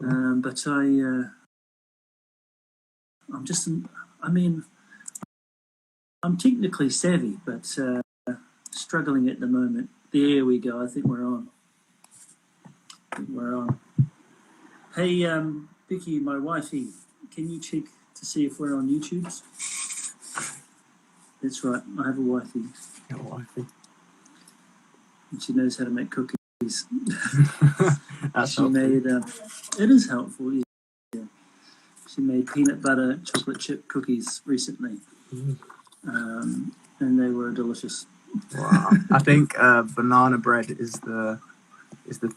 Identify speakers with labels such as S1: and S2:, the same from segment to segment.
S1: But I'm just, I mean, I'm technically savvy, but struggling at the moment. There we go. I think we're on. Hey, Vicky, my wifey, can you check to see if we're on YouTube? That's right. I have a wifey.
S2: Your wifey.
S1: And she knows how to make cookies.
S2: That's
S1: she made. It is helpful. Yeah. She made peanut butter chocolate chip cookies recently, and they were delicious.
S2: Wow. I think banana bread is the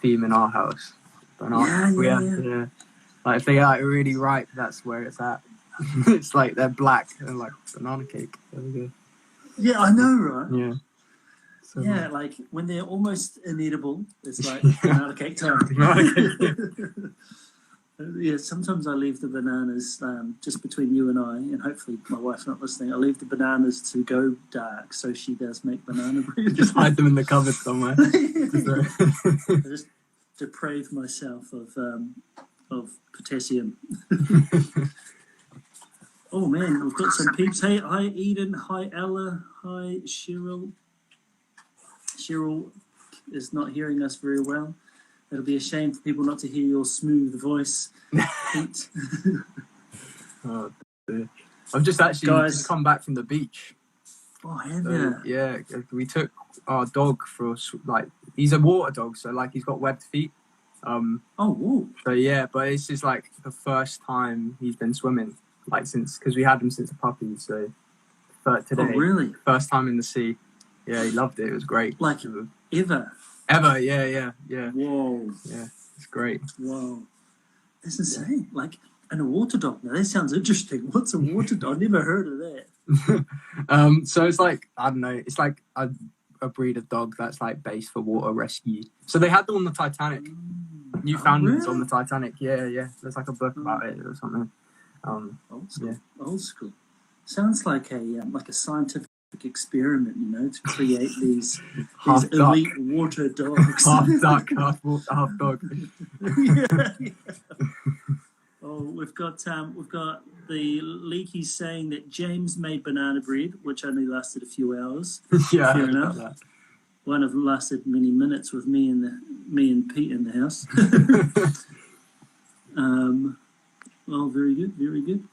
S2: theme in our house. Yeah. Like if they are really ripe, that's where it's at. It's like they're black and like banana cake. There we go.
S1: Yeah, I know, right?
S2: Yeah. So,
S1: yeah, like when they're almost inedible, it's like banana cake time. Yeah, sometimes I leave the bananas just between you and I, and hopefully my wife's not listening. I leave the bananas to go dark, so she does make banana bread.
S2: Just hide them in the cupboard somewhere.
S1: I just deprave myself of potassium. Oh man, we've got some peeps. Hey, hi Eden, hi Ella, hi Cheryl. Cheryl is not hearing us very well. It'll be a shame for people not to hear your smooth voice, Pete.
S2: Oh, dear. I've just just come back from the beach.
S1: Oh, have you?
S2: Yeah, we took our dog for he's a water dog, so like he's got webbed feet.
S1: Whoa.
S2: So yeah, but it's just like the first time he's been swimming, like because we had him since a puppy. So today,
S1: really?
S2: First time in the sea. Yeah, he loved it. It was great.
S1: Like ever?
S2: Ever? Yeah.
S1: Whoa.
S2: Yeah, it's great.
S1: Whoa, that's insane. Yeah. Like, and a water dog. Now that sounds interesting. What's a water dog? I've never heard of that.
S2: So it's like, I don't know. It's like a breed of dog that's like based for water rescue. So they had them on the Titanic. Newfoundlands on the Titanic. Yeah. There's like a book about it or something.
S1: Old school.
S2: Yeah.
S1: Old school. Sounds like a scientific experiment, to create these elite water dogs.
S2: Half duck, half dog.
S1: Yeah. Oh, we've got the leaky saying that James made banana bread, which only lasted a few hours.
S2: Yeah,
S1: fair enough. One of them lasted many minutes with me and Pete in the house. Well, very good, very good.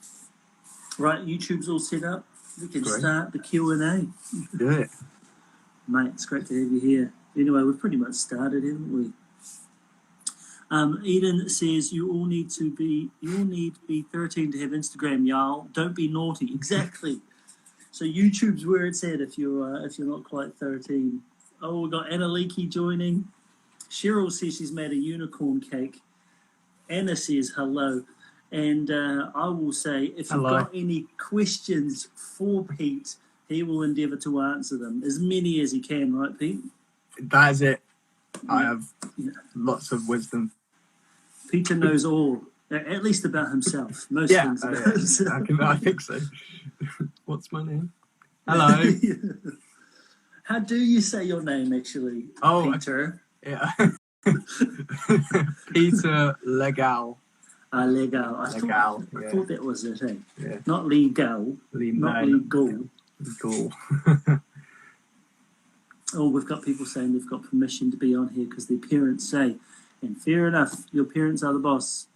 S1: Right, YouTube's all set up. We can start the Q&A.
S2: Do it.
S1: Mate, it's great to have you here. Anyway, we've pretty much started, haven't we? Eden says you all need to be 13 to have Instagram, y'all. Don't be naughty. Exactly. So YouTube's where it's at if you're not quite 13. Oh, we've got Anna Leakey joining. Cheryl says she's made a unicorn cake. Anna says hello. And I will say, if you've got any questions for Pete, he will endeavour to answer them. As many as he can, right, Pete?
S2: That is it. I have lots of wisdom.
S1: Peter knows all, at least about himself. Most things about himself.
S2: I think so. What's my name? Hello.
S1: How do you say your name, actually, Peter?
S2: Yeah. Peter Legal.
S1: Legal. I thought that was it, eh?
S2: Yeah.
S1: Not legal. Not legal.
S2: Legal.
S1: Oh, we've got people saying they've got permission to be on here because their parents say, and fair enough, your parents are the boss.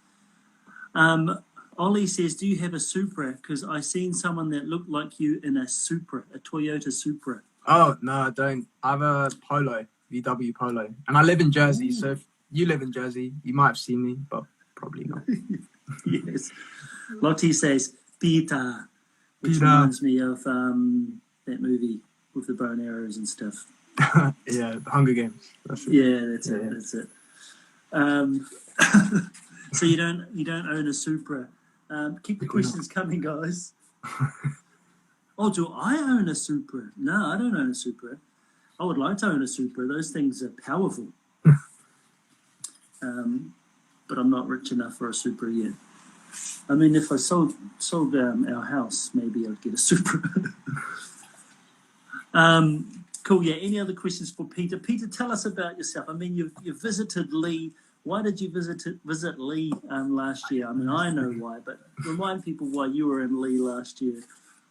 S1: Ollie says, do you have a Supra? Because I seen someone that looked like you in a Supra, a Toyota Supra.
S2: Oh, no, I don't. I have a Polo, VW Polo. And I live in Jersey, so if you live in Jersey, you might have seen me, but probably not.
S1: Yes. Lottie says, Peter, which reminds me of that movie with the bow and arrows and stuff.
S2: Yeah, the Hunger Games. That's it.
S1: Yeah, that's it. So you don't own a Supra. Keep the questions coming, guys. Oh, do I own a Supra? No, I don't own a Supra. I would like to own a Supra. Those things are powerful. But I'm not rich enough for a Supra yet. I mean, if I sold our house, maybe I'd get a Supra. Cool. Yeah. Any other questions for Peter? Peter, tell us about yourself. I mean, you've visited Lee Why did you visit Lee last year? I mean, I know why, but remind people why you were in Lee last year.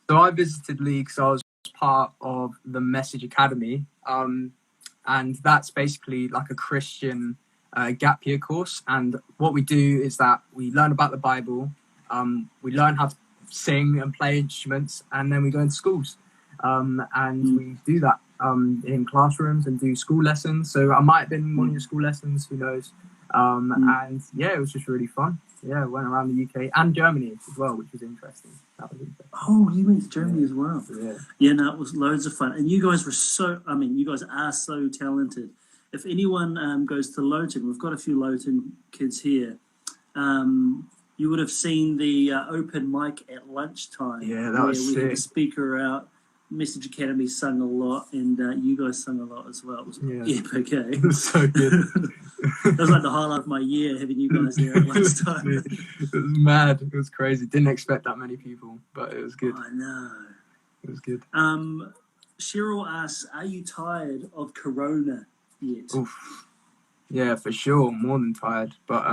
S2: So I visited Lee because I was part of the Message Academy, and that's basically like a Christian gap year course. And what we do is that we learn about the Bible, we learn how to sing and play instruments, and then we go into schools, and we do that in classrooms and do school lessons. So I might have been in one of your school lessons, who knows. And yeah, it was just really fun. Yeah, went around the UK and Germany as well, which was interesting. That was interesting.
S1: Oh, you went to Germany as well.
S2: Yeah.
S1: Yeah, no, it was loads of fun. And you guys were you guys are so talented. If anyone goes to Lowton, we've got a few Lowton kids here. You would have seen the open mic at lunchtime.
S2: Yeah, that was sick.
S1: We had a speaker out. Message Academy sung a lot, and you guys sung a lot as well. It was epic, eh?
S2: It was so good.
S1: That was like the highlight of my year, having you guys there at lunchtime.
S2: It was mad. It was crazy. Didn't expect that many people, but it was good.
S1: I know.
S2: It was good.
S1: Cheryl asks, are you tired of Corona yet?
S2: Oof. Yeah, for sure. More than tired. But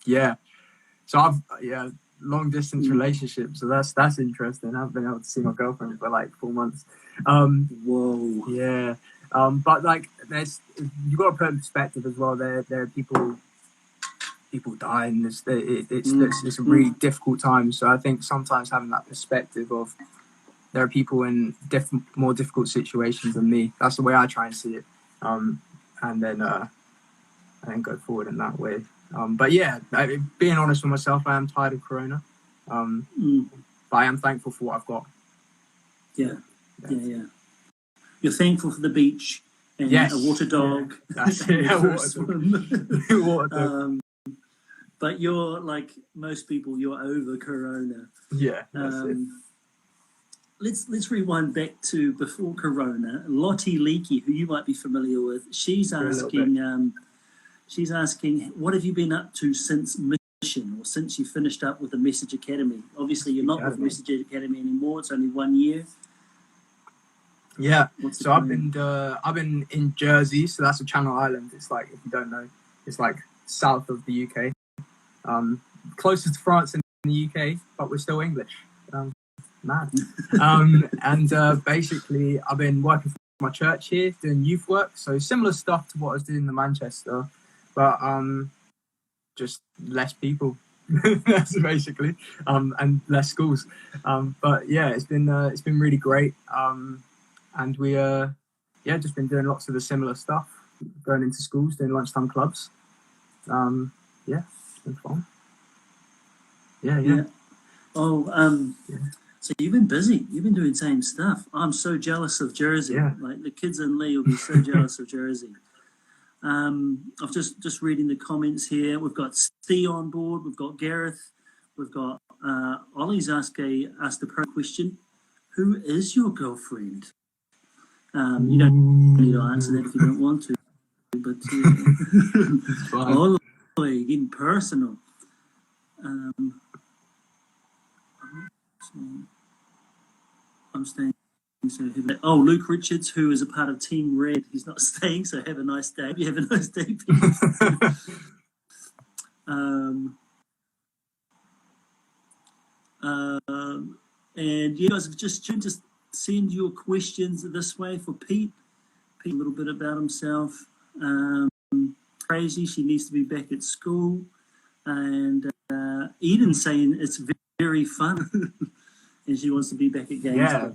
S2: yeah. So long distance relationship, so that's interesting. I haven't been able to see my girlfriend for like 4 months.
S1: Whoa.
S2: Yeah. But like you got to put in perspective as well. There are people dying. It's a really difficult time. So I think sometimes having that perspective of there are people in more difficult situations than me. That's the way I try and see it. And then go forward in that way. But yeah, being honest with myself, I am tired of Corona. But I am thankful for what I've got.
S1: Yeah. You're thankful for the beach and a water dog.
S2: Yeah, that's it. Water dog.
S1: But you're like most people, you're over Corona.
S2: Yeah, that's it.
S1: Let's rewind back to before Corona. Lottie Leakey, who you might be familiar with, she's asking. She's asking, what have you been up to since mission, or since you finished up with the Message Academy? Obviously, you're not with Message Academy anymore. It's only 1 year.
S2: Yeah. So I've been in Jersey. So that's a Channel Island. It's like, if you don't know, it's like south of the UK, closest to France in the UK, but we're still English. Mad. And basically, I've been working for my church here, doing youth work. So similar stuff to what I was doing in Manchester. But just less people. That's basically, and less schools. But yeah, it's been really great. And we just been doing lots of the similar stuff, going into schools, doing lunchtime clubs. It's been fun. Yeah.
S1: Oh, so you've been busy. You've been doing the same stuff. I'm so jealous of Jersey.
S2: Yeah.
S1: Like the kids in Lee will be so jealous of Jersey. I've just reading the comments here. We've got Steve on board. We've got Gareth. We've got Ollie's asked the pro question. Who is your girlfriend? You don't need to answer that if you don't want to. But Ollie, getting personal. I'm staying. So Luke Richards, who is a part of Team Red, he's not staying. So have a nice day. You have a nice day, people. And you guys have just tuned to send your questions this way for Pete. Pete, a little bit about himself. Crazy, she needs to be back at school. And Eden saying it's very fun. And she wants to be back at games.
S2: Yeah.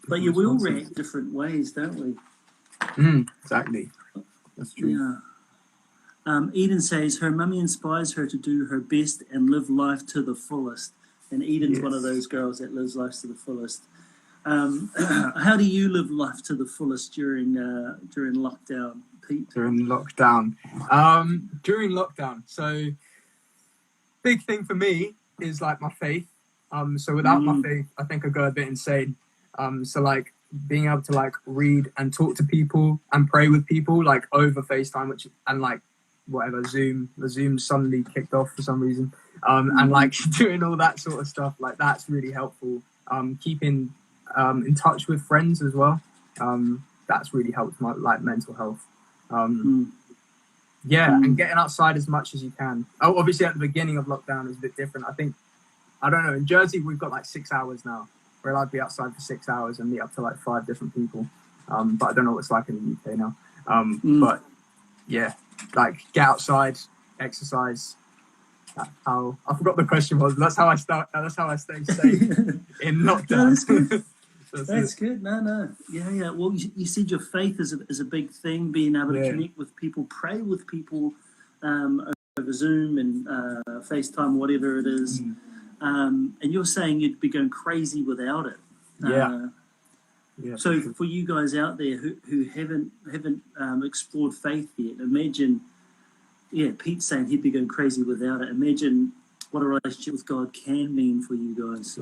S1: But we all react different ways, don't we?
S2: Exactly. That's true.
S1: Yeah. Eden says her mummy inspires her to do her best and live life to the fullest. And Eden's one of those girls that lives life to the fullest. How do you live life to the fullest during lockdown, Pete?
S2: During lockdown. So big thing for me is like my faith. So without my faith, I think I'd go a bit insane. So like being able to like read and talk to people and pray with people like over FaceTime, and like whatever the Zoom suddenly kicked off for some reason. And like doing all that sort of stuff, like that's really helpful. Keeping in touch with friends as well. That's really helped my like mental health. And getting outside as much as you can. Oh, obviously at the beginning of lockdown is a bit different. I think, I don't know, in Jersey we've got like 6 hours now. We're allowed to be outside for 6 hours and meet up to like 5 different people. But I don't know what it's like in the UK now. But yeah, like get outside, exercise. That's how, I forgot the question was. That's how I stay safe in lockdown.
S1: No, that's good. That's good. No. Yeah. Well, you said your faith is a big thing, being able to connect with people, pray with people over Zoom and FaceTime, whatever it is. And you're saying you'd be going crazy without it. So for you guys out there who haven't explored faith yet, imagine, Pete's saying he'd be going crazy without it. Imagine what a relationship with God can mean for you guys.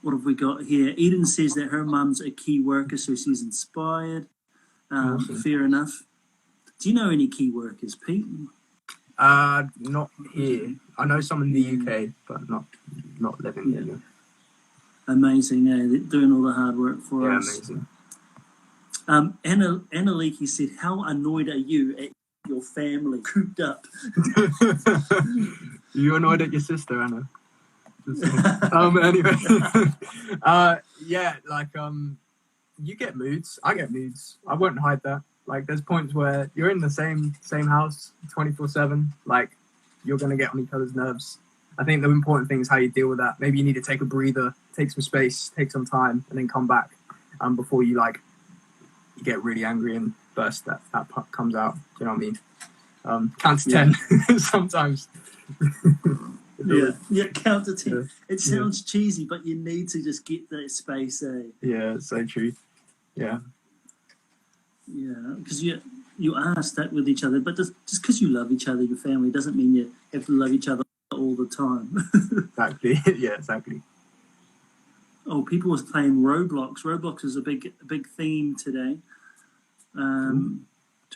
S1: What have we got here? Eden says that her mum's a key worker, so she's inspired.
S2: Awesome.
S1: Fair enough. Do you know any key workers, Pete?
S2: Not here. I know some in the UK, but not living here.
S1: Amazing, they're doing all the hard work for us.
S2: Amazing.
S1: Anna Leakey said, how annoyed are you at your family cooped up?
S2: You annoyed at your sister, Anna? Anyway. You get moods. I get moods. I won't hide that. Like, there's points where you're in the same house 24/7. Like, you're gonna get on each other's nerves. I think the important thing is how you deal with that. Maybe you need to take a breather, take some space, take some time, and then come back before you get really angry and burst that comes out. Do you know what I mean? Count to 10 sometimes.
S1: Count to 10. It sounds cheesy, but you need to just get that space,
S2: Yeah, it's so true. Yeah,
S1: because you are stuck with each other, but just because you love each other, your family, doesn't mean you have to love each other all the time.
S2: Exactly. Yeah, exactly.
S1: Oh, people was playing Roblox. Roblox is a big theme today. To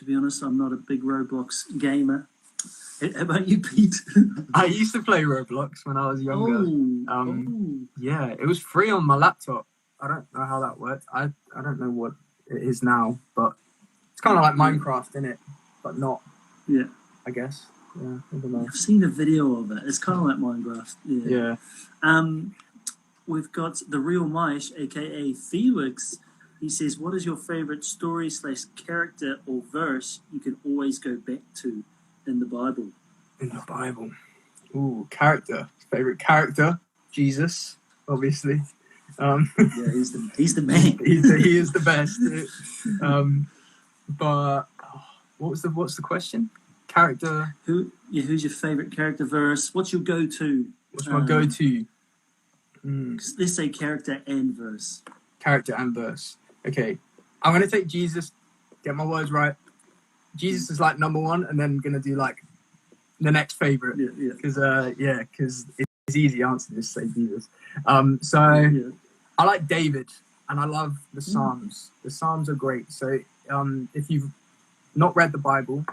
S1: be honest, I'm not a big Roblox gamer. How about you, Pete?
S2: I used to play Roblox when I was younger. Yeah, it was free on my laptop. I don't know how that worked. I don't know what it is now, but it's kind of like Minecraft, isn't it? But not.
S1: Yeah.
S2: I guess. Yeah, I don't know.
S1: I've seen a video of it. It's kind of like Minecraft. Yeah. We've got the Real Mice, aka Felix. He says, "What is your favorite story / character or verse you can always go back to in the Bible?"
S2: In the Bible. Ooh, character. Favorite character? Jesus, obviously.
S1: He's the man.
S2: He is the best. But what's the question? Character.
S1: Who's your favorite character verse? What's your go-to?
S2: What's my go-to?
S1: Let's say character and verse.
S2: Character and verse. Okay, I'm gonna take Jesus. Get my words right. Jesus is like number one, and then I'm gonna do like the next favorite. Because it's easy answer to just say Jesus. I like David, and I love the Psalms. The Psalms are great. So if you've not read the Bible,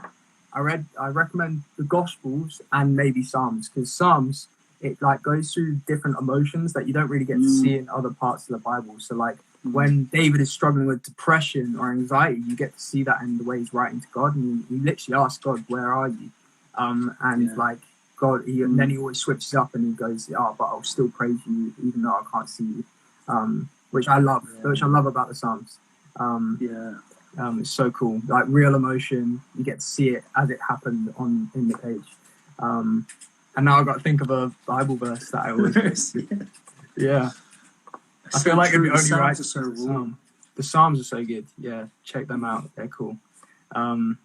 S2: I recommend the Gospels and maybe Psalms, because Psalms, it like goes through different emotions that you don't really get to see in other parts of the Bible. So like when David is struggling with depression or anxiety, you get to see that in the way he's writing to God, and he literally asks God, "Where are you?" Like God, and then he always switches up and he goes, "Oh, but I'll still praise you even though I can't see you," which I love. Which I love about the Psalms. It's so cool. Like real emotion, you get to see it as it happened in the page. And now I've got to think of a Bible verse that I always I feel like it'd be only right. The Psalms are so good. Yeah, check them out. They're cool. And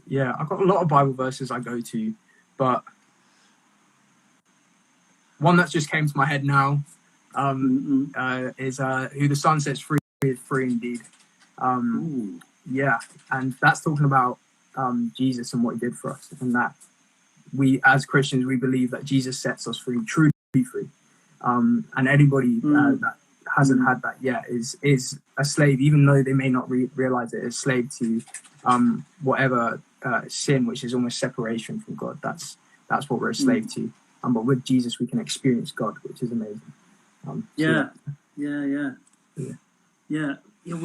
S2: yeah, I've got a lot of Bible verses I go to, but one that just came to my head now is "Who the Son sets free is free indeed." Yeah, and that's talking about Jesus and what he did for us, and that we as Christians, we believe that Jesus sets us free, truly free. And anybody that hasn't had that yet is a slave, even though they may not realize it, is slave to whatever sin, which is almost separation from God. That's what we're a slave to. But with Jesus, we can experience God, which is amazing.
S1: yeah,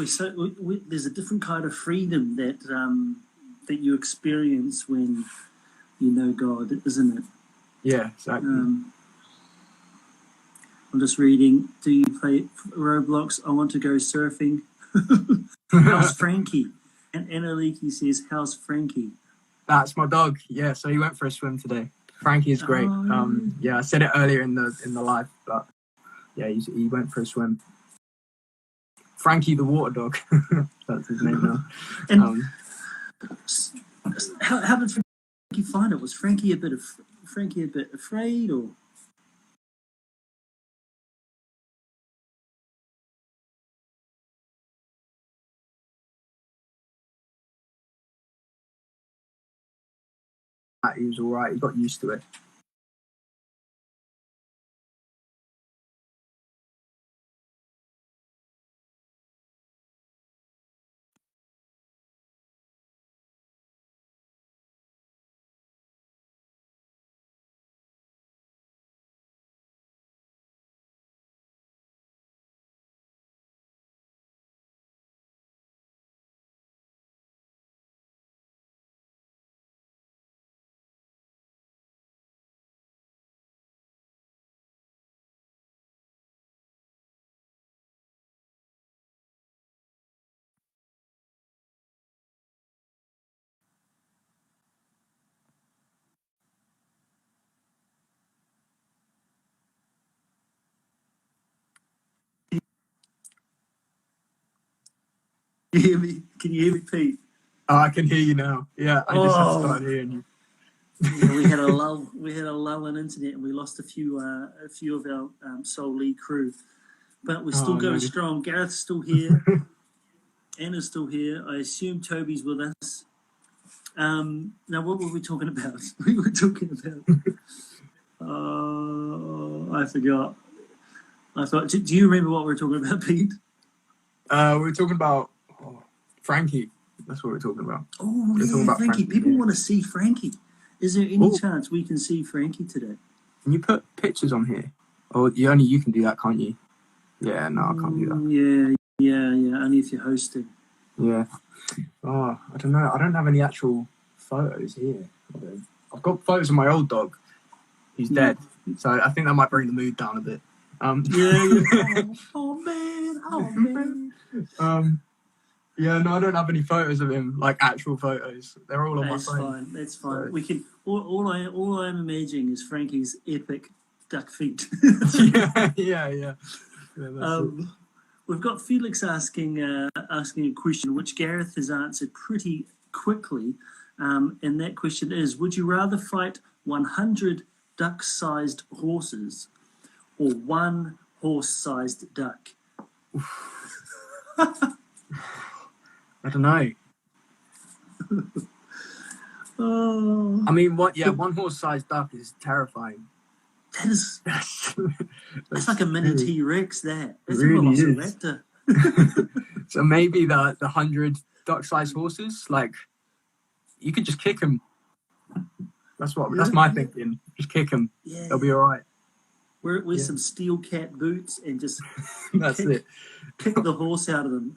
S1: there's a different kind of freedom that you experience when you know God, isn't it?
S2: Yeah, exactly.
S1: I'm just reading. Do you play Roblox? I want to go surfing. How's Frankie? And Annaliki says, "How's Frankie?"
S2: That's my dog. Yeah, so he went for a swim today. Frankie is great. Yeah, I said it earlier in the live, but yeah, he went for a swim. Frankie the water dog. That's his name now.
S1: And how did Frankie find it? Was Frankie a bit afraid, or?
S2: He was all right. He got used to it.
S1: Can you hear me? Can you hear me, Pete?
S2: Oh, I can hear you now. Yeah, I just started hearing you.
S1: Yeah, we had a lull in internet, and we lost a few of our Soul League crew, but we're still going strong. Gareth's still here. Anna's still here. I assume Toby's with us. Now, what were we talking about? We were talking about. I forgot. Do you remember what we were talking about, Pete?
S2: We were talking about Frankie. That's what we're talking about.
S1: Oh, yeah, about Frankie. People want to see Frankie. Is there any chance we can see Frankie today?
S2: Can you put pictures on here? Or you can do that, can't you? Yeah, no, I can't do
S1: that. Yeah. Only if you're hosting.
S2: Yeah. Oh, I don't know. I don't have any actual photos here. I've got photos of my old dog. He's dead. So I think that might bring the mood down a bit.
S1: Yeah. Oh man.
S2: Yeah, no, I don't have any photos of him, like actual photos. They're all on my phone.
S1: That's fine. So. We can. All I'm imagining is Frankie's epic duck feet.
S2: Yeah.
S1: We've got Felix asking a question which Gareth has answered pretty quickly, and that question is: would you rather fight 100 duck-sized horses or one horse-sized duck?
S2: I don't know. I mean, one horse-sized duck is terrifying.
S1: That's like a mini T-Rex. That's
S2: really
S1: a velociraptor.
S2: So maybe the 100 duck-sized horses, like you could just kick them. That's my thinking. Just kick them. Yeah. They'll be all right.
S1: Wear some steel cat boots and just kick the horse out of them.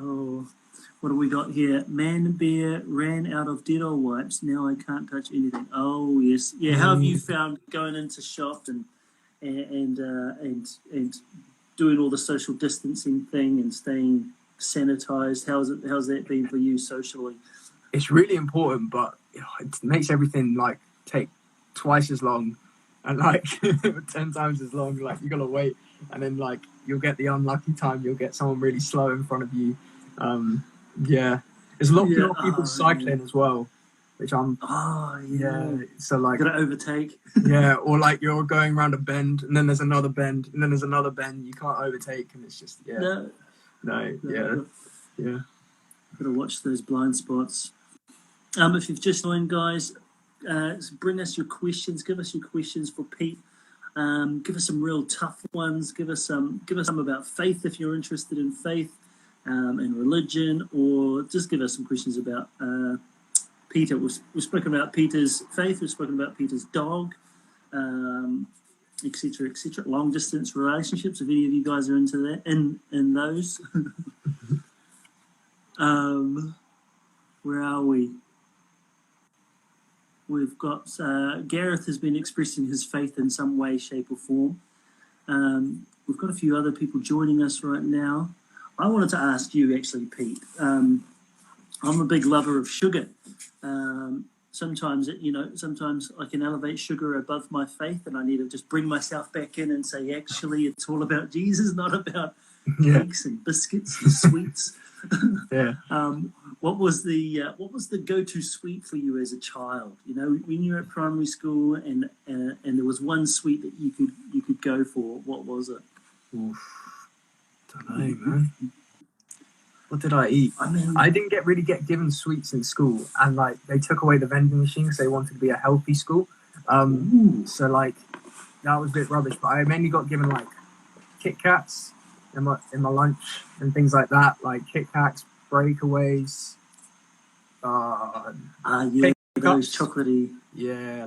S1: Oh, what do we got here? Man bear ran out of Dettol wipes. Now I can't touch anything. Oh yes, yeah. How have you found going into shop and doing all the social distancing thing and staying sanitized? How's that been for you socially?
S2: It's really important, but it makes everything like take twice as long and like 10 times as long. Like you gotta wait, and then like you'll get the unlucky time. You'll get someone really slow in front of you. There's a lot of people cycling as well, which I'm. So like
S1: you gotta overtake.
S2: Or like you're going around a bend, and then there's another bend, and then there's another bend. You can't overtake, and it's just No.
S1: Gotta watch those blind spots. If you've just joined, guys, bring us your questions. Give us your questions for Pete. Give us some real tough ones. Give us some about faith if you're interested in faith and religion, or just give us some questions about Peter. We've spoken about Peter's faith. We've spoken about Peter's dog. etc., etc. Long distance relationships. If any of you guys are into that, in those, where are we? We've got Gareth has been expressing his faith in some way, shape, or form. We've got a few other people joining us right now. I wanted to ask you, actually, Pete. I'm a big lover of sugar. Sometimes I can elevate sugar above my faith, and I need to just bring myself back in and say, actually, it's all about Jesus, not about cakes and biscuits and sweets.
S2: Yeah.
S1: What was the go-to sweet for you as a child? You know, when you were at primary school, and there was one sweet that you could go for. What was it?
S2: Oof. Don't know, man. What did I eat?
S1: I mean,
S2: I didn't really get given sweets in school, and like they took away the vending machines. They wanted to be a healthy school, so like that was a bit rubbish. But I mainly got given like Kit Kats in my lunch and things like that, like Kit Kats, breakaways,
S1: those chocolatey,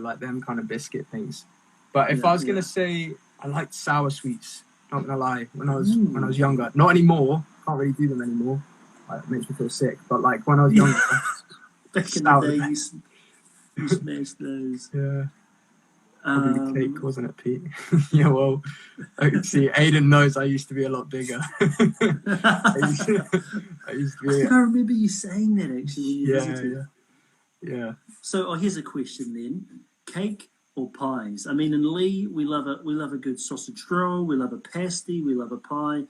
S2: like them kind of biscuit things. But if I was gonna say, I liked sour sweets. Not gonna lie, when I was younger, not anymore. Can't really do them anymore. Like, it makes me feel sick. But like when I was younger,
S1: back in the day, you smashed those.
S2: Yeah. Probably the cake, wasn't it, Pete? Yeah, well, see, Aiden knows I used to be a lot bigger. I used to be. I
S1: think I remember you saying that actually when you visited.
S2: Yeah.
S1: So, here's a question then: cake or pies? I mean, in Lee, we love a good sausage roll, we love a pasty, we love a pie.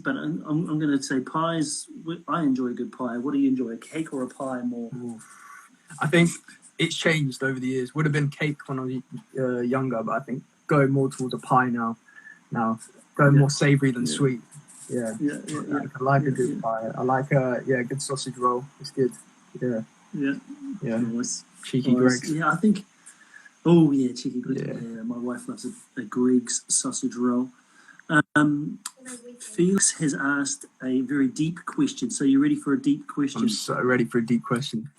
S1: But I'm going to say pies. I enjoy a good pie. What do you enjoy, a cake or a pie more?
S2: Oof. I think it's changed over the years. Would have been cake when I was younger, but I think going more towards a pie now. Going more savoury than sweet. Yeah. I like a good pie. I like a good sausage roll. It's good. Yeah.
S1: Nice.
S2: Cheeky Greg's.
S1: Yeah, I think. Oh yeah, cheeky Greg's. Yeah, my wife loves a Greg's sausage roll. Felix has asked a very deep question. So you ready for a deep question?
S2: I'm so ready for a deep question.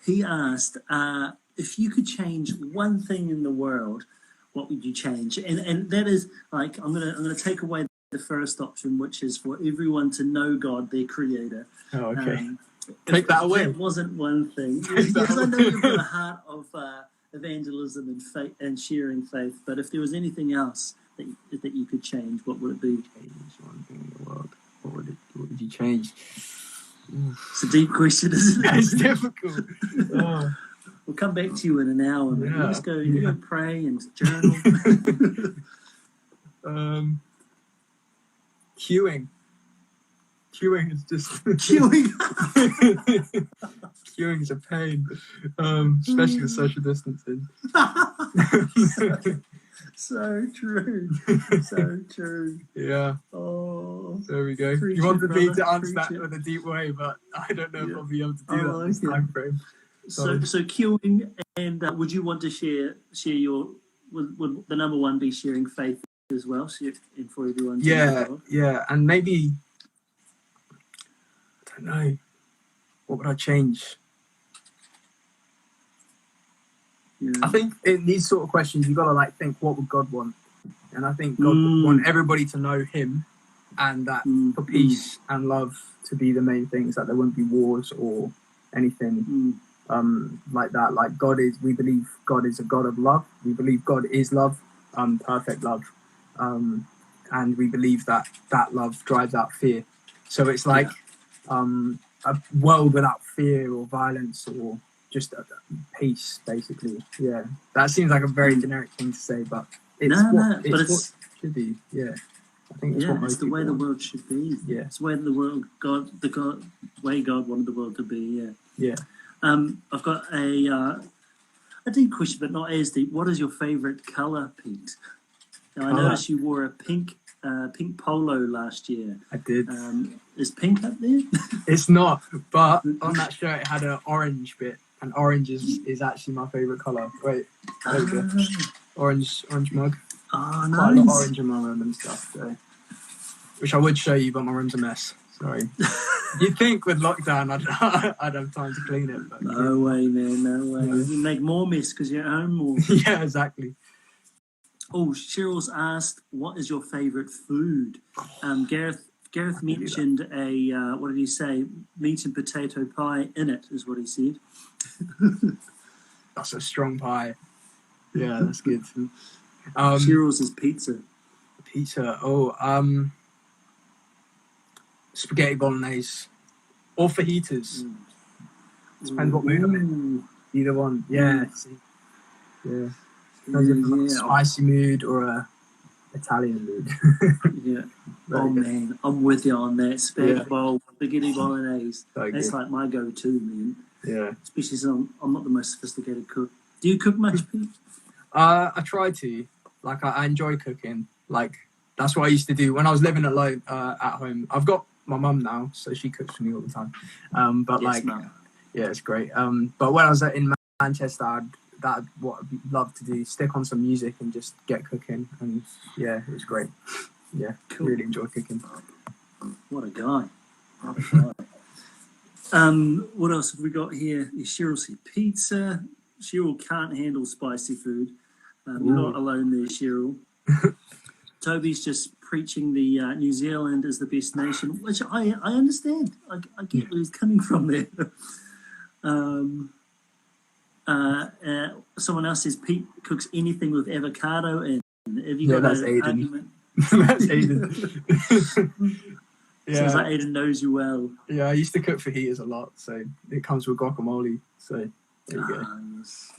S1: He asked, if you could change one thing in the world, what would you change? And that is like I'm gonna take away the first option, which is for everyone to know God, their Creator.
S2: Oh, okay. Take that away.
S1: That wasn't one thing. Because I know you've got a heart of evangelism and faith and sharing faith. But if there was anything else that you could change, what would it be?
S2: Change one thing in the world. What would you change?
S1: It's a deep question, isn't it?
S2: It's difficult. Oh.
S1: We'll come back to you in an hour.
S2: Yeah.
S1: Let's go. You go pray and journal.
S2: Queuing. Queuing is just
S1: queuing.
S2: Queuing is a pain, especially with social distancing.
S1: So true. So true.
S2: Yeah.
S1: Oh.
S2: There we go. You wanted me to answer that with a deep way, but I don't know if I'll be able to do that in this time frame.
S1: So queuing, and would you want to share your? Would the number one be sharing faith as well? And for everyone.
S2: Yeah, and maybe I don't know. What would I change? Yeah. I think in these sort of questions, you've got to think, what would God want? And I think God would want everybody to know Him, and that for peace and love to be the main things. That there won't be wars or anything like that. Like we believe God is a God of love. We believe God is love, perfect love, and we believe that love drives out fear. So it's like a world without fear or violence or just peace, basically. Yeah, that seems like a very generic thing to say, but it's what it should be. Yeah, I think it's
S1: the way the world should be.
S2: Yeah,
S1: it's the way the way God wanted the world to be.
S2: Yeah.
S1: I've got a deep question, but not as deep. What is your favourite colour, Pete? Now, I noticed you wore a pink polo last year.
S2: I did.
S1: Is pink up there?
S2: It's not, but on that shirt it had an orange bit, and orange is actually my favourite colour. Wait, there we go. Orange mug.
S1: Oh,
S2: nice. Quite a lot of orange in my room and stuff, so. Which I would show you, but my room's a mess. Sorry. You'd think with lockdown I'd have time to clean it. But
S1: no way, man, no way. You make more mess because you're at home more.
S2: Yeah, exactly.
S1: Oh, Cheryl's asked, "What is your favourite food?" Gareth mentioned what did he say? Meat and potato pie in it is what he said.
S2: That's a strong pie. Yeah, that's good.
S1: Cheryl's is pizza.
S2: Pizza. Oh, spaghetti bolognese or fajitas. Depends what mood I'm in. Either one. Yeah. Yeah. A spicy mood or a Italian mood.
S1: Yeah. Oh man, I'm with you on that. Spaghetti bolognese. That's like my go-to, man.
S2: Yeah.
S1: Especially since I'm not the most sophisticated cook. Do you cook much, Pete?
S2: I try to. Like, I enjoy cooking. Like, that's what I used to do when I was living alone at home. I've got my mum now, so she cooks for me all the time. But yes, yeah, it's great. But when I was in Manchester, that's what I'd love to do. Stick on some music and just get cooking. And yeah, it was great. Yeah, cool. Really enjoy cooking.
S1: What a guy. What else have we got here? Cheryl said pizza. Cheryl can't handle spicy food. You're not alone there, Cheryl. Toby's just preaching the New Zealand is the best nation, which I understand. I get where he's coming from there. Someone else says Pete cooks anything with avocado in. Have you got an argument?
S2: That's Aiden.
S1: Yeah. Sounds like Aiden knows you well.
S2: Yeah, I used to cook fajitas a lot, so it comes with guacamole. So there you go.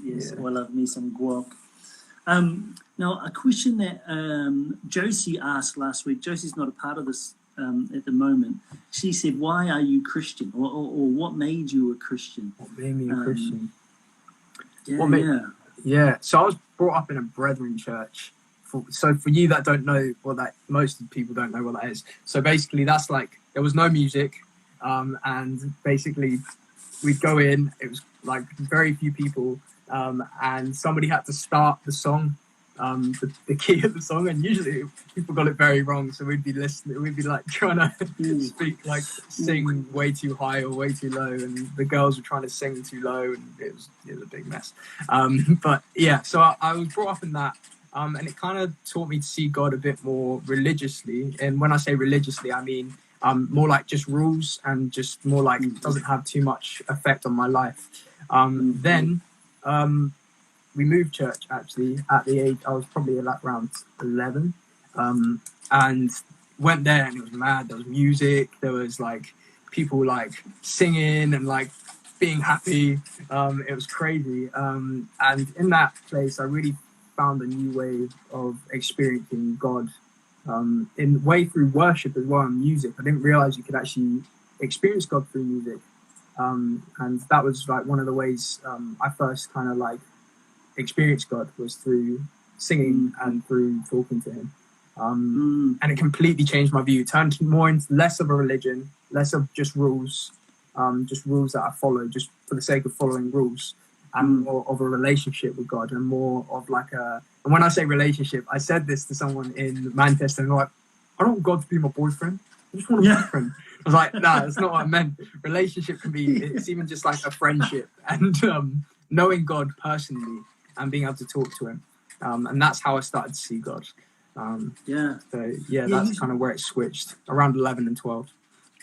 S1: Yes. Yeah. Well, I love me some guac. Now, a question that Josie asked last week. Josie's not a part of this at the moment. She said, "Why are you Christian?" Or what made you a Christian?
S2: What made me a Christian?
S1: Yeah.
S2: So I was brought up in a Brethren church. So for you that don't know, that most people don't know what that is. So basically, that's like there was no music, and basically we'd go in. It was like very few people, and somebody had to start the song, the key of the song, and usually people got it very wrong. So we'd be listening. We'd be like trying to sing way too high or way too low, and the girls were trying to sing too low, and it was a big mess. But yeah, so I was brought up in that. And it kind of taught me to see God a bit more religiously. And when I say religiously, I mean more like just rules and just more like it doesn't have too much effect on my life. Then we moved church, actually, at the age, I was probably like around 11. And went there and it was mad. There was music. There was like people like singing and like being happy. It was crazy. And in that place, I really found a new way of experiencing God in way through worship as well and music. I didn't realize you could actually experience God through music, and that was like one of the ways I first kind of like experienced God was through singing and through talking to Him, and it completely changed my view. It turned more into less of a religion, less of just rules that I follow just for the sake of following rules. And more of a relationship with God, and more of like a. And when I say relationship, I said this to someone in Manchester, and they're like, "I don't want God to be my boyfriend. I just want a boyfriend." I was like, "Nah, that's not what I meant. Relationship can be. It's even just like a friendship, and knowing God personally and being able to talk to Him, and that's how I started to see God. So that's kind of where it switched around 11 and 12,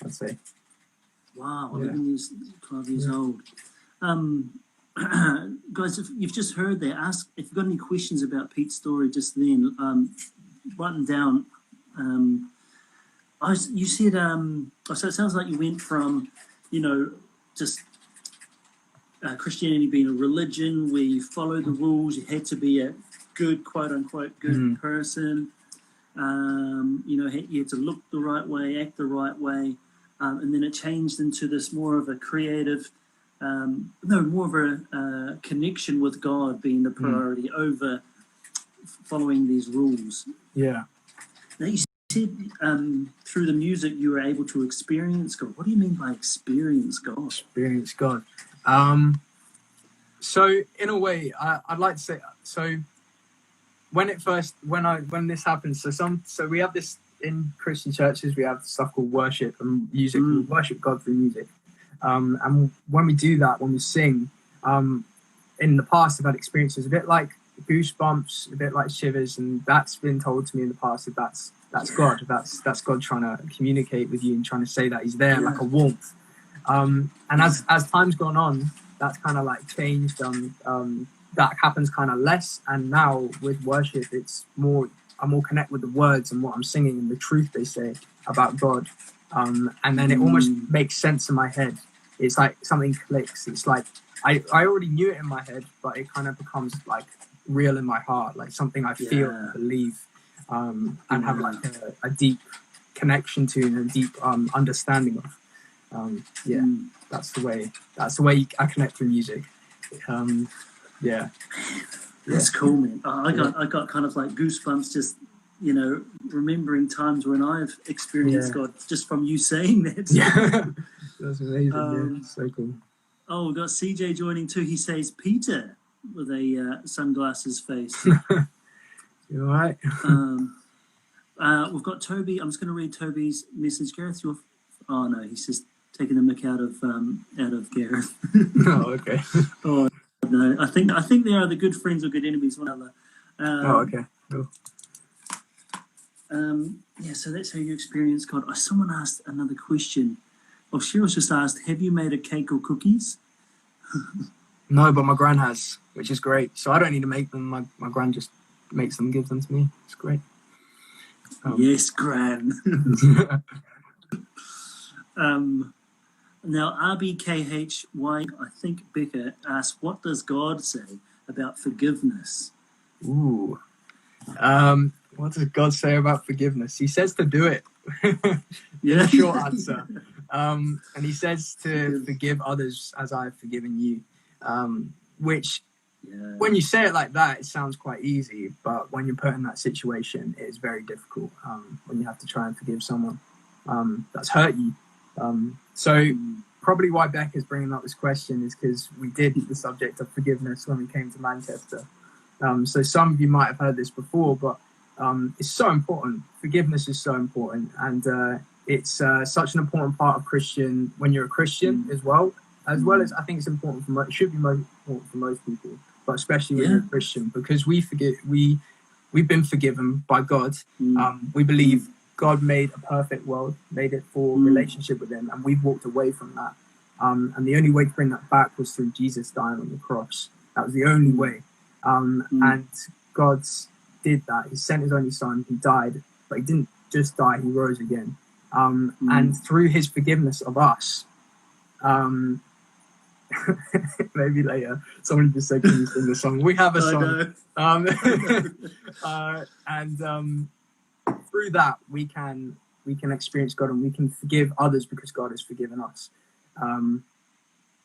S2: I'd say.
S1: Wow, 11 years, 12 years old. Guys, if you've just heard there, ask if you've got any questions about Pete's story just then. Write them down. You said, so it sounds like you went from, just Christianity being a religion where you follow the rules, you had to be a good, quote unquote, good person. You had to look the right way, act the right way. And then it changed into this more of a creative, more of a connection with God being the priority over following these rules.
S2: Yeah.
S1: Now you said through the music you were able to experience God. What do you mean by experience God?
S2: Experience God. So in a way, I'd like to say, so when this happens, so we have this in Christian churches, we have stuff called worship and music. We worship God through music. And when we do that, when we sing, in the past I've had experiences a bit like goosebumps, a bit like shivers, and that's been told to me in the past that that's God. That's God trying to communicate with you and trying to say that He's there, like a warmth. And as time's gone on, that's kind of like changed. That happens kind of less, and now with worship, I'm more connected with the words and what I'm singing and the truth they say about God. And then it almost makes sense in my head. It's like something clicks. It's like I already knew it in my head, but it kind of becomes like real in my heart, like something I feel and believe, and have like a deep connection to and a deep understanding of. That's the way I connect with music.
S1: That's cool, man. I got kind of like goosebumps just, remembering times when I've experienced God just from you saying that.
S2: Yeah, that's amazing. So cool.
S1: Oh, we've got CJ joining too. He says Peter with a sunglasses face.
S2: You all right?
S1: We've got Toby. I'm just going to read Toby's message. Gareth, oh no, he's just taking the mick out of Gareth.
S2: Oh, okay.
S1: Oh no, I think they are the good friends or good enemies, one another.
S2: Okay. Cool.
S1: So that's how you experience God. Someone asked another question. Cheryl's just asked, have you made a cake or cookies?
S2: No, but my gran has, which is great. So I don't need to make them. My gran just makes them, gives them to me. It's great.
S1: Yes, gran. Now, RBKHY, I think Becca asked, what does God say about forgiveness?
S2: Ooh. What does God say about forgiveness? He says to do it.
S1: Yeah.
S2: Short answer. And he says to forgive others as I've forgiven you. Which, when you say it like that, it sounds quite easy. But when you're put in that situation, it is very difficult when you have to try and forgive someone that's hurt you. So probably why Beck is bringing up this question is because we did the subject of forgiveness when we came to Manchester. So some of you might have heard this before, but it's so important. Forgiveness is so important, and it's such an important part of Christian when you're a Christian as well as I think it's important for it should be most important for most people, but especially when you're a Christian, because we've been forgiven by God. We believe God made a perfect world, made it for relationship with Him, and we've walked away from that. And the only way to bring that back was through Jesus dying on the cross. That was the only way. And God did that. He sent His only Son. He died, but He didn't just die. He rose again. And through His forgiveness of us, maybe later, someone just said, can you sing the song? We have a song. And through that, we can experience God and we can forgive others because God has forgiven us.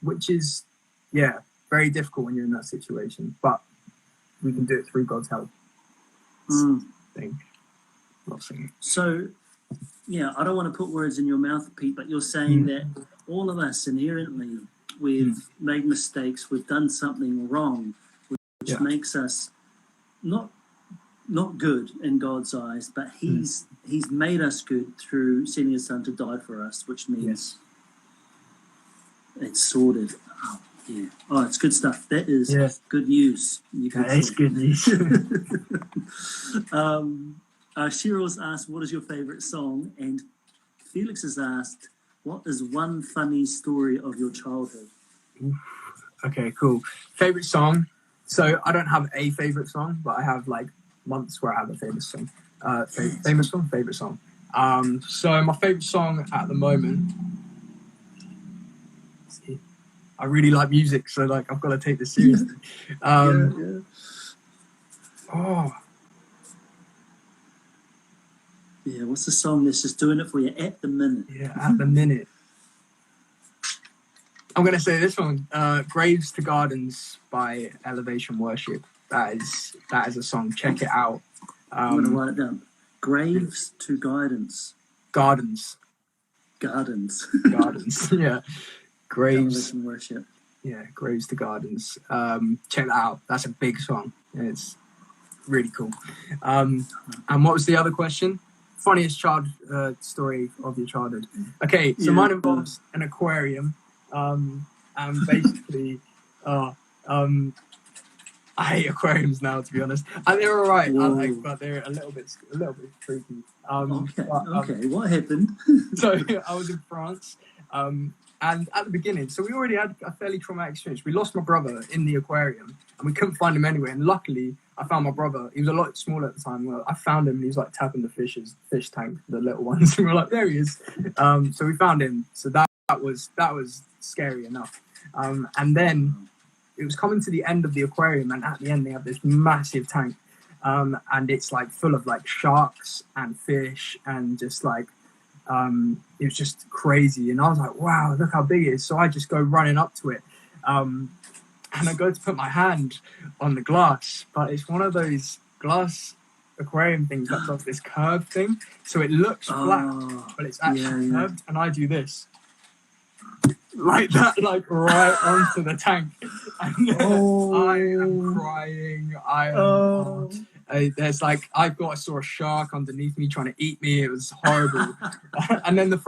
S2: Which is, very difficult when you're in that situation. But we can do it through God's help. Not singing.
S1: So, I don't want to put words in your mouth, Pete, but you're saying that all of us inherently, we've made mistakes, we've done something wrong, which makes us not good in God's eyes, but He's made us good through sending His Son to die for us, which means it's sorted. Oh, it's good stuff. That is good news.
S2: It's good news.
S1: Cheryl's asked, what is your favourite song? And Felix has asked, what is one funny story of your childhood?
S2: Okay, cool. Favourite song? So I don't have a favourite song, but I have like months where I have a favourite song. Favourite song. So my favourite song at the moment, I really like music, so like I've got to take this seriously.
S1: What's the song that's just doing it for you at the minute?
S2: At the minute. I'm going to say this one, Graves to Gardens by Elevation Worship. That is a song. Check it out.
S1: I'm going to write it down. Graves to Guidance.
S2: Gardens. Yeah. Graves.
S1: Elevation Worship.
S2: Yeah, Graves to Gardens. Check that out. That's a big song. It's really cool. And what was the other question? Funniest story of your childhood. Okay, so mine involves an aquarium. And basically, I I hate aquariums now, to be honest. And they're all right, but they're a little bit freaky.
S1: Okay. What happened?
S2: So I was in France, and at the beginning, so we already had a fairly traumatic experience. We lost my brother in the aquarium, and we couldn't find him anywhere. And luckily, I found my brother. He was a lot smaller at the time. Well, I found him, and he was like tapping the fish tank, the little ones. And we were like, there he is. So we found him. So that was scary enough. And then it was coming to the end of the aquarium, and at the end they have this massive tank, and it's like full of like sharks and fish and just like it was just crazy. And I was like, wow, look how big it is. So I just go running up to it, and I go to put my hand on the glass, but it's one of those glass aquarium things that does this curved thing, so it looks flat, but it's actually curved. And I do this like that, like right onto the tank, and I am crying. There's like I saw a shark underneath me trying to eat me. It was horrible. And then this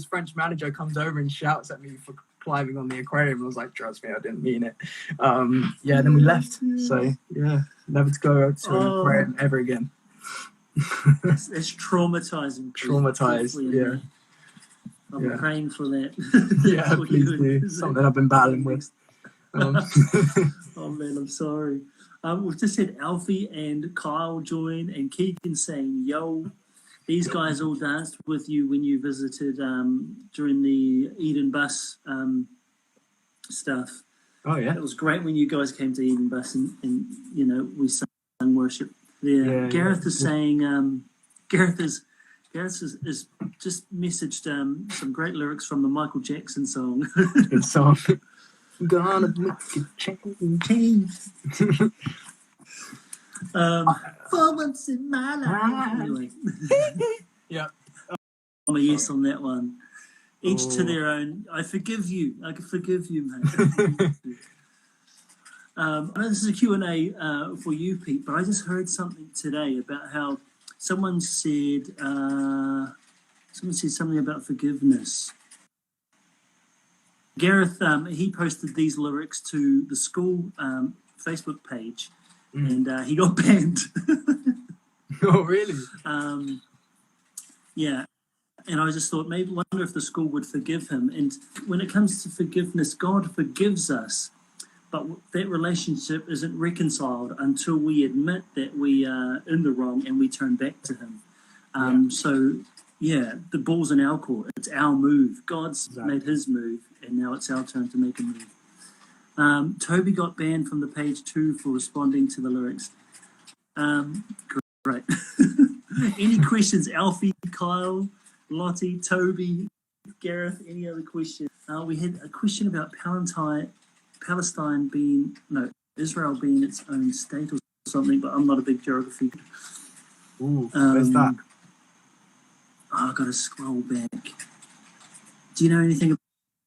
S2: French manager comes over and shouts at me for climbing on the aquarium. I was like, trust me, I didn't mean it. Then we left. So yeah, never to go to an aquarium ever again.
S1: It's traumatizing.
S2: Traumatized, yeah.
S1: I'm praying for that.
S2: Yeah, please do. Something I've been battling with.
S1: Oh man, I'm sorry. We've just had Alfie and Kyle join, and Keegan saying, yo, these guys all danced with you when you visited during the Eden Bus stuff. Oh, yeah. It was great when you guys came to Eden Bus and we sung worship there. Yeah, Gareth is saying, Gareth is just messaged some great lyrics from the Michael Jackson song.
S2: Good song. I'm gonna make a change.
S1: For once in my life. Anyway.
S2: Yeah.
S1: I'm a yes on that one. Each to their own. I forgive you. I can forgive you, mate. This is a Q&A for you, Pete, but I just heard something today about how someone said something about forgiveness. Gareth, he posted these lyrics to the school Facebook page, and he got banned.
S2: Oh, really?
S1: Yeah. And I just thought, wonder if the school would forgive him. And when it comes to forgiveness, God forgives us, but that relationship isn't reconciled until we admit that we are in the wrong and we turn back to him. So, yeah, the ball's in our court. It's our move. God's made his move, and now it's our turn to make a move. Toby got banned from the page too for responding to the lyrics. Great. Any questions, Alfie, Kyle, Lottie, Toby, Gareth, any other questions? We had a question about Israel being its own state or something, but I'm not a big geography.
S2: Ooh, where's that?
S1: I've got to scroll back. Do you know anything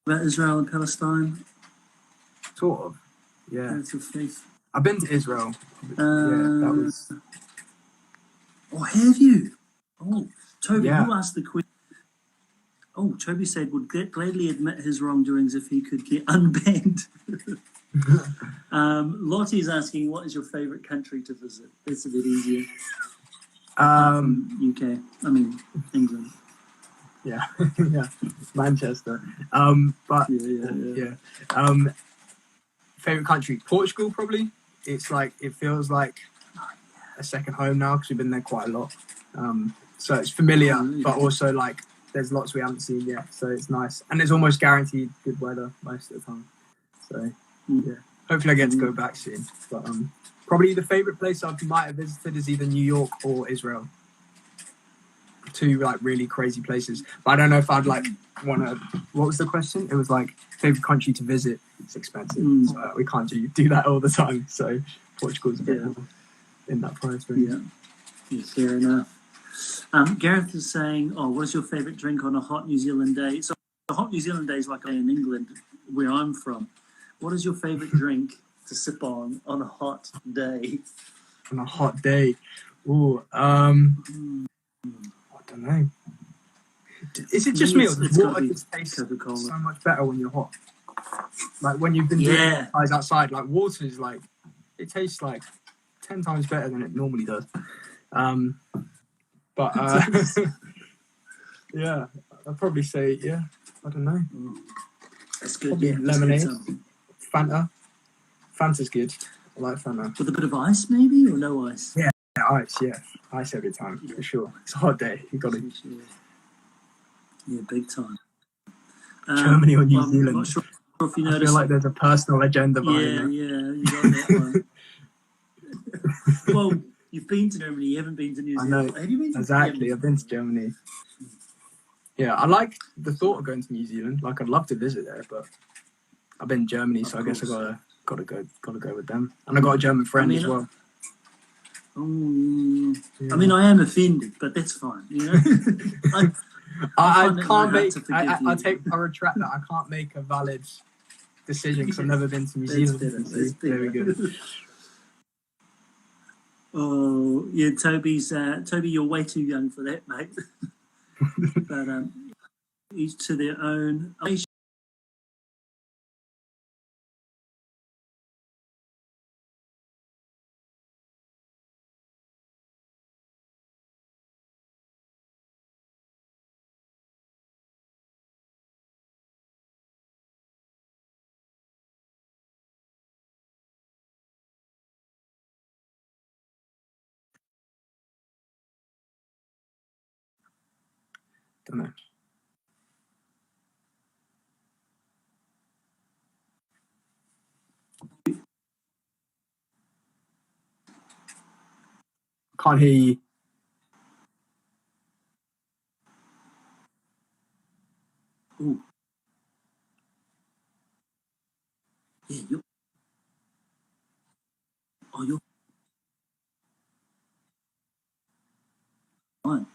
S1: about Israel and Palestine?
S2: Sort of, yeah.
S1: Faith.
S2: I've been to Israel. That was...
S1: Oh, have you? Oh, Toby, who asked the question? Oh, Toby said would gladly admit his wrongdoings if he could get unbanned. Lottie's asking, what is your favourite country to visit? That's a bit easier. UK. I mean, England.
S2: Yeah, yeah, Manchester. Favorite country, Portugal, probably. It's like it feels like a second home now because we've been there quite a lot. So it's familiar, but also like there's lots we haven't seen yet. So it's nice, and there's almost guaranteed good weather most of the time. So yeah, hopefully I get to go back soon. But probably the favorite place I might have visited is either New York or Israel. Two like really crazy places, but I don't know if I'd like want to. What was the question? It was like favorite country to visit. It's expensive, so we can't do that all the time. So Portugal's a bit more in that price range.
S1: Yeah, fair enough. Gareth is saying, what is your favourite drink on a hot New Zealand day? So a hot New Zealand day is like in England, where I'm from. What is your favourite drink to sip on a hot day?
S2: On a hot day, I don't know. Is it just me or does water just taste so much better when you're hot? Like when you've been doing exercise outside, like water is like it tastes like 10 times better than it normally does. But yeah, I'd probably say I don't know.
S1: That's good.
S2: Probably
S1: Yeah,
S2: lemonade,
S1: that's good.
S2: Fanta. Fanta's good. I like Fanta.
S1: With a bit of ice, maybe, or no ice?
S2: Yeah, ice every time for sure. It's a hot day. You got to.
S1: Yeah, big time.
S2: Germany or New
S1: I'm
S2: Zealand.
S1: not sure if you
S2: I
S1: noticed.
S2: feel like there's a personal agenda behind that.
S1: Yeah, you got that one. Well, you've been to Germany, you haven't been to New Zealand.
S2: I know.
S1: Have you been to
S2: Exactly, I've been to Germany. Yeah, I like the thought of going to New Zealand. Like, I'd love to visit there, but I've been to Germany, so I guess I gotta go with them. And I got a German friend as well.
S1: I mean, I am offended, but that's fine. You know,
S2: I can't make. I retract that. I can't make a valid decision because I've never been to New Zealand. There we go.
S1: Oh yeah, Toby, you're way too young for that, mate. But each to their own.
S2: Don't know. Can't hear you.
S1: Ooh. Yeah, you're fine.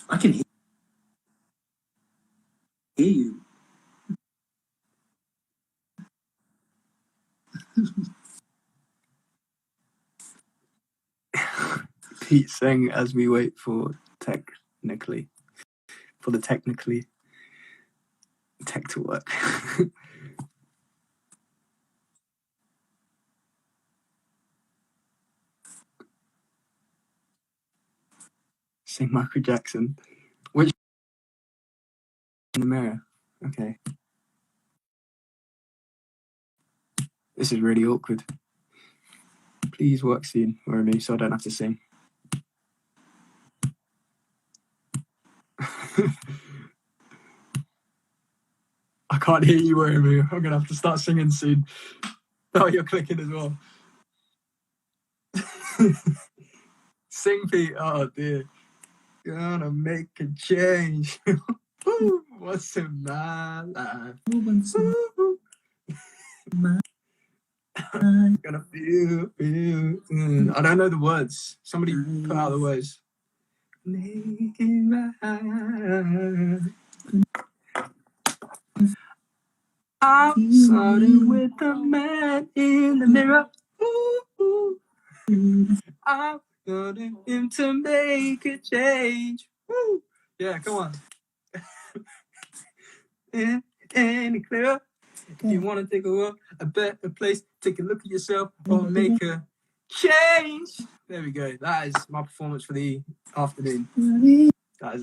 S1: I can hear you.
S2: Pete saying as we wait for the tech to work. Sing Michael Jackson. Which in the mirror? Okay. This is really awkward. Please work soon, Romy, so I don't have to sing. I can't hear you, Romy. I'm gonna have to start singing soon. Oh, you're clicking as well. Sing, Pete. Oh dear. Gonna make a change. What's in my life? Gonna feel. I don't know the words. Somebody put out the words. Make it right. I'm starting with the man in the mirror. Ooh. I'm wanting him to make a change. Woo. Yeah, come on. Any clearer? If you want to take a better place, take a look at yourself or make a change. There we go. That is my performance for the afternoon.